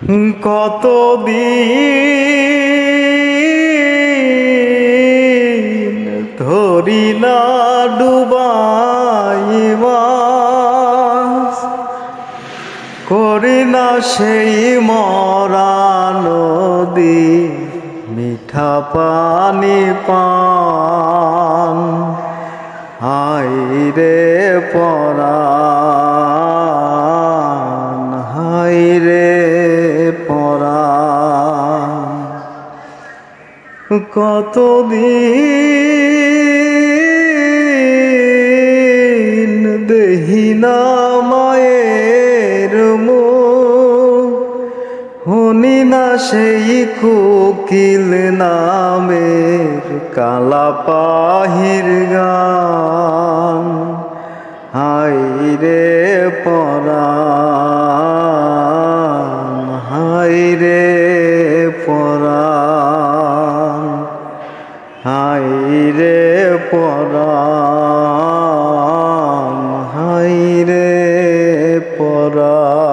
কতদিন ধরি না ডুবাইবা করি না সেই মরা নদী মিঠা পানি পান। হায়রে পরাণ, হায়রে পরাণ, কতদিন দেহি না মায়ের মুখ, শুনি না সেই কোকিল নামের কালা পাহির গান। হায়রে পরাণ, হায়রে পরাণ, হায়রে পরাণ, হায়রে পরাণ।